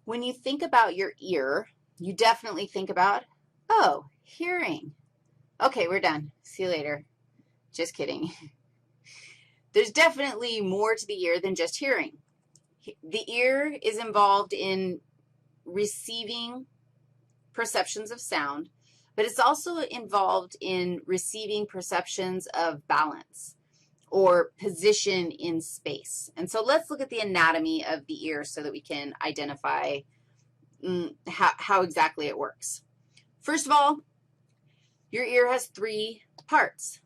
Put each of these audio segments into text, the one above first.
When you think about your ear, you definitely think about, oh, hearing. Okay, we're done. See you later. Just kidding. There's definitely more to the ear than just hearing. The ear is involved in receiving perceptions of sound, but it's also involved in receiving perceptions of balance or position in space. And so let's look at the anatomy of the ear so that we can identify how exactly it works. First of all, your ear has three parts.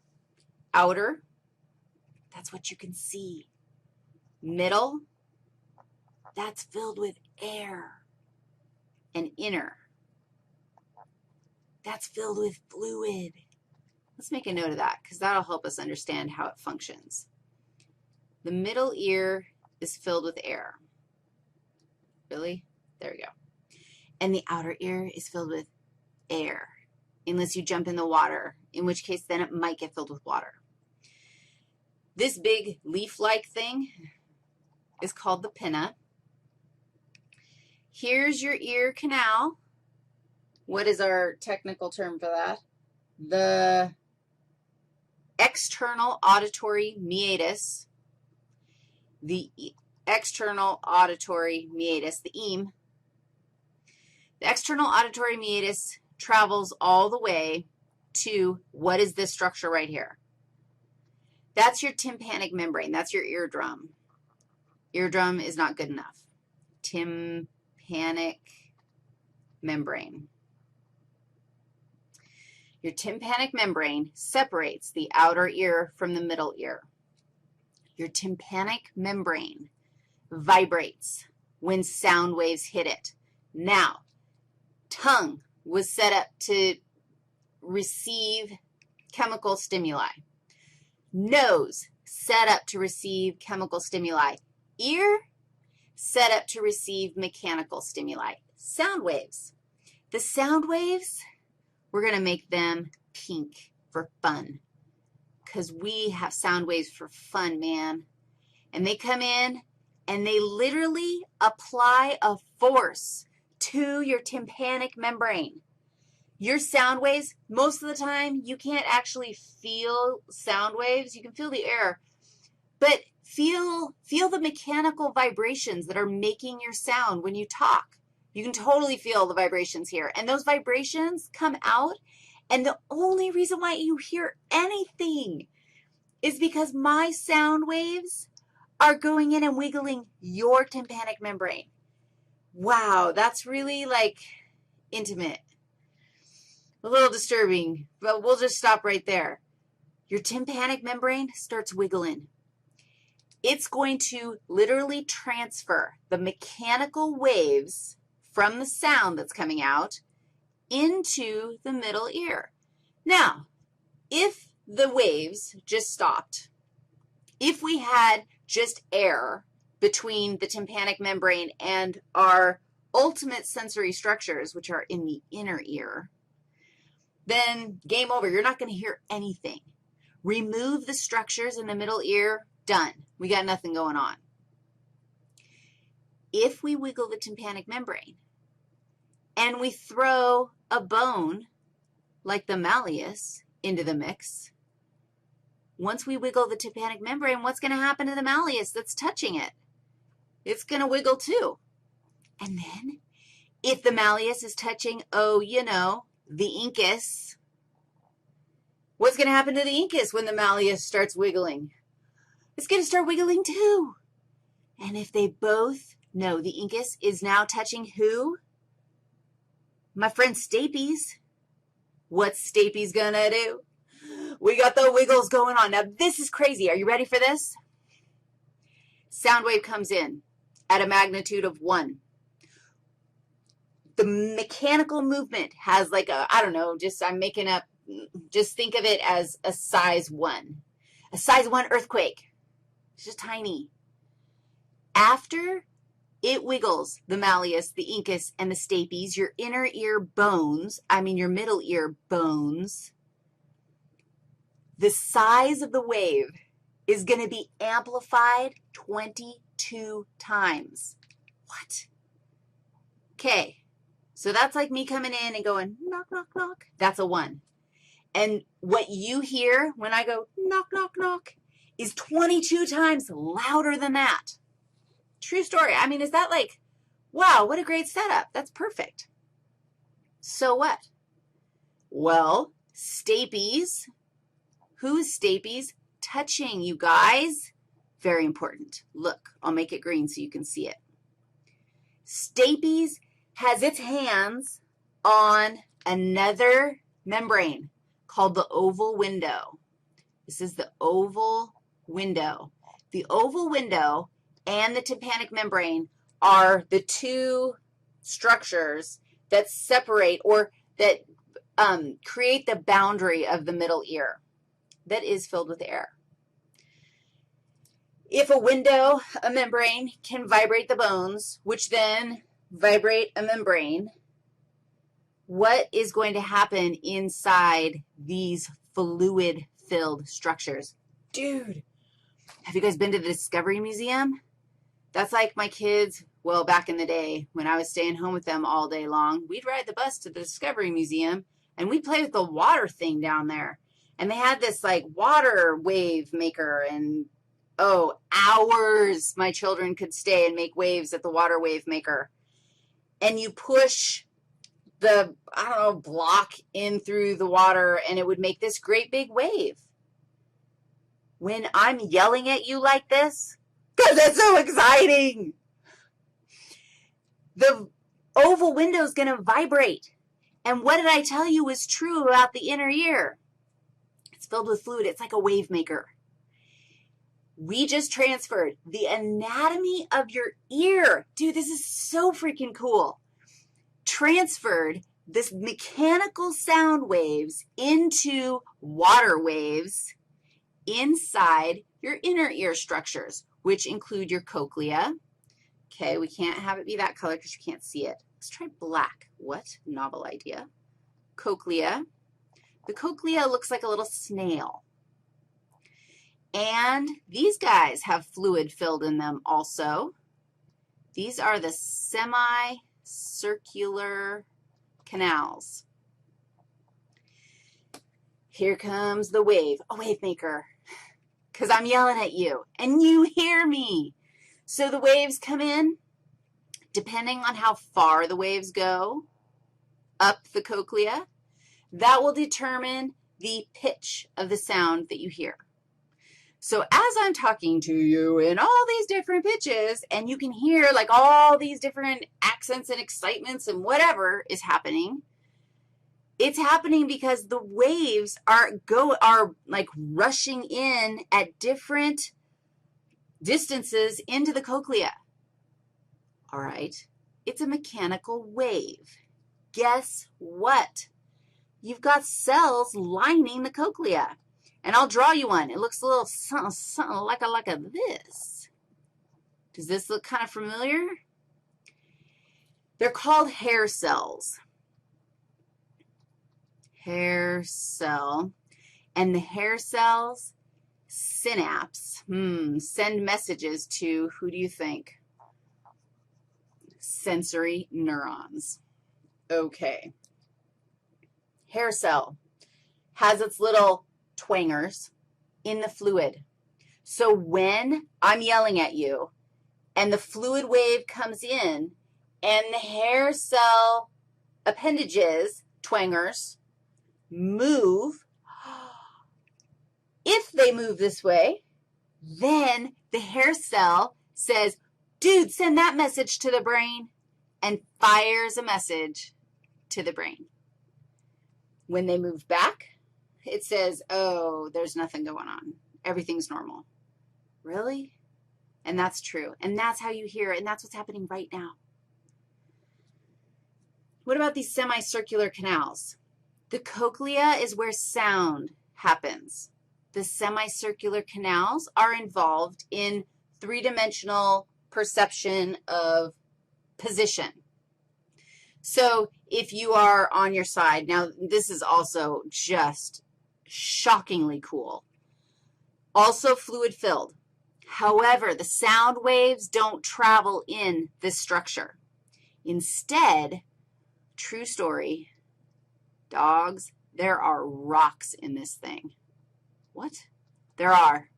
Outer, that's what you can see. Middle, that's filled with air. And inner, that's filled with fluid. Let's make a note of that because that'll help us understand how it functions. The middle ear is filled with air. Really? There we go. And the outer ear is filled with air, unless you jump in the water, in which case then it might get filled with water. This big leaf-like thing is called the pinna. Here's your ear canal. What is our technical term for that? The external auditory meatus. The external auditory meatus, the EAM. The external auditory meatus travels all the way to what is this structure right here? That's your tympanic membrane. That's your eardrum. Eardrum is not good enough. Tympanic membrane. Your tympanic membrane separates the outer ear from the middle ear. Your tympanic membrane vibrates when sound waves hit it. Now, tongue was set up to receive chemical stimuli. Nose set up to receive chemical stimuli. Ear set up to receive mechanical stimuli. Sound waves. The sound waves, we're going to make them pink for fun because we have sound waves for fun, man. And they come in and they literally apply a force to your tympanic membrane. Your sound waves, most of the time, you can't actually feel sound waves. You can feel the air, but feel the mechanical vibrations that are making your sound when you talk. You can totally feel the vibrations here, and those vibrations come out, and the only reason why you hear anything is because my sound waves are going in and wiggling your tympanic membrane. Wow, that's really, like, intimate. A little disturbing, but we'll just stop right there. Your tympanic membrane starts wiggling. It's going to literally transfer the mechanical waves from the sound that's coming out into the middle ear. Now, if the waves just stopped, if we had just air between the tympanic membrane and our ultimate sensory structures, which are in the inner ear, then game over. You're not going to hear anything. Remove the structures in the middle ear, done. We got nothing going on. If we wiggle the tympanic membrane and we throw a bone like the malleus into the mix, once we wiggle the tympanic membrane, what's going to happen to the malleus that's touching it? It's going to wiggle too. And then if the malleus is touching, oh, you know, the incus, what's going to happen to the incus when the malleus starts wiggling? It's going to start wiggling too. And if they both, no, the incus is now touching who? My friend stapes. What's stapes going to do? We got the wiggles going on. Now, this is crazy. Are you ready for this? Sound wave comes in at a magnitude of 1. The mechanical movement has like a, I don't know, just I'm making up, just think of it as a size 1. A size 1 earthquake. It's just tiny. After it wiggles the malleus, the incus, and the stapes, your inner ear bones, your middle ear bones, the size of the wave is going to be amplified 22 times. What? Okay, so that's like me coming in and going knock, knock, knock. That's a 1. And what you hear when I go knock, knock, knock is 22 times louder than that. True story. I mean, is that like, wow, what a great setup. That's perfect. So what? Well, stapies. Who's stapies? Touching, you guys. Very important. Look, I'll make it green so you can see it. Stapies has its hands on another membrane called the oval window. This is the oval window. The oval window and the tympanic membrane are the two structures that separate or that create the boundary of the middle ear that is filled with air. If a window, a membrane, can vibrate the bones, which then vibrate a membrane, what is going to happen inside these fluid-filled structures? Dude, have you guys been to the Discovery Museum? That's like my kids, well, back in the day when I was staying home with them all day long, we'd ride the bus to the Discovery Museum, and we'd play with the water thing down there. And they had this, like, water wave maker, and, oh, hours my children could stay and make waves at the water wave maker. And you push the, I don't know, block in through the water, and it would make this great big wave. When I'm yelling at you like this, because it's so exciting, the oval window is going to vibrate. And what did I tell you was true about the inner ear? It's filled with fluid. It's like a wave maker. We just transferred the anatomy of your ear. Dude, this is so freaking cool. Transferred this mechanical sound waves into water waves inside your inner ear structures, which include your cochlea. Okay, we can't have it be that color because you can't see it. Let's try black. What? Novel idea. Cochlea. The cochlea looks like a little snail. And these guys have fluid filled in them also. These are the semicircular canals. Here comes the wave, a wave maker, because I'm yelling at you, and you hear me. So the waves come in, depending on how far the waves go up the cochlea, that will determine the pitch of the sound that you hear. So as I'm talking to you in all these different pitches, and you can hear like all these different accents and excitements and whatever is happening, it's happening because the waves are like rushing in at different distances into the cochlea. All right, it's a mechanical wave. Guess what? You've got cells lining the cochlea. And I'll draw you one. It looks a little something like a this. Does this look kind of familiar? They're called hair cells. Hair cell. And the hair cells synapse, send messages to, who do you think? Sensory neurons. Okay. Hair cell has its little twangers in the fluid. So when I'm yelling at you and the fluid wave comes in and the hair cell appendages, twangers, move, if they move this way, then the hair cell says, dude, send that message to the brain, and fires a message to the brain. When they move back, it says, oh, there's nothing going on. Everything's normal. Really? And that's true. And that's how you hear it, and that's what's happening right now. What about these semicircular canals? The cochlea is where sound happens. The semicircular canals are involved in three-dimensional perception of position. So if you are on your side, now this is also just shockingly cool. Also fluid-filled. However, the sound waves don't travel in this structure. Instead, true story, dogs, there are rocks in this thing. What? There are.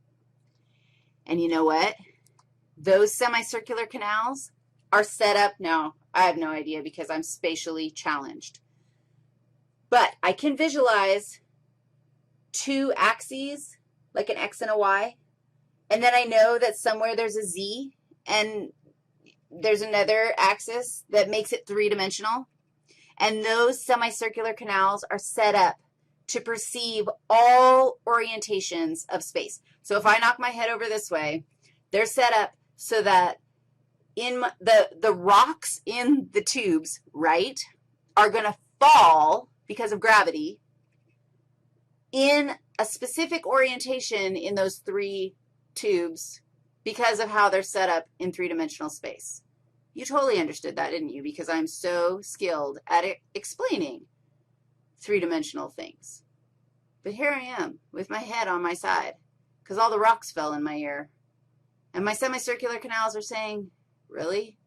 And you know what? Those semicircular canals are set up now. I have no idea because I'm spatially challenged. But I can visualize two axes, like an X and a Y, and then I know that somewhere there's a Z, and there's another axis that makes it three-dimensional, and those semicircular canals are set up to perceive all orientations of space. So if I knock my head over this way, they're set up so that in the rocks in the tubes, right, are going to fall because of gravity in a specific orientation in those three tubes because of how they're set up in three-dimensional space. You totally understood that, didn't you? Because I'm so skilled at explaining three-dimensional things. But here I am with my head on my side because all the rocks fell in my ear. And my semicircular canals are saying, really?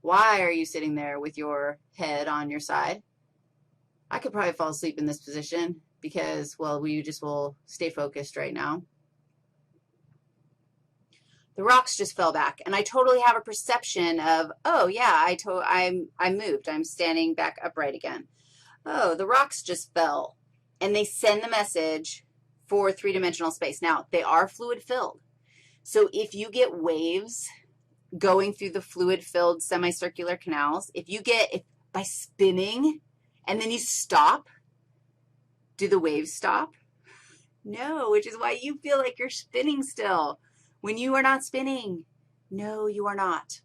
Why are you sitting there with your head on your side? I could probably fall asleep in this position because, well, we just will stay focused right now. The rocks just fell back, and I totally have a perception of, oh, yeah, I moved. I'm standing back upright again. Oh, the rocks just fell, and they send the message for three-dimensional space. Now, they are fluid-filled, so if you get waves going through the fluid-filled semicircular canals, if by spinning and then you stop, do the waves stop? No, which is why you feel like you're spinning still when you are not spinning. No, you are not.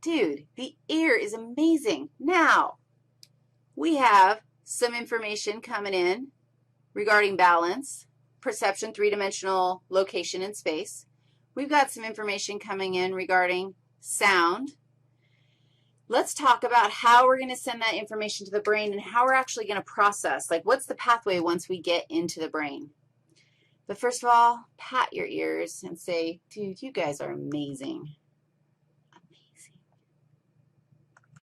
Dude, the ear is amazing. Now, we have some information coming in regarding balance, perception, three-dimensional location in space. We've got some information coming in regarding sound. Let's talk about how we're going to send that information to the brain and how we're actually going to process. Like, what's the pathway once we get into the brain? But first of all, pat your ears and say, dude, you guys are amazing.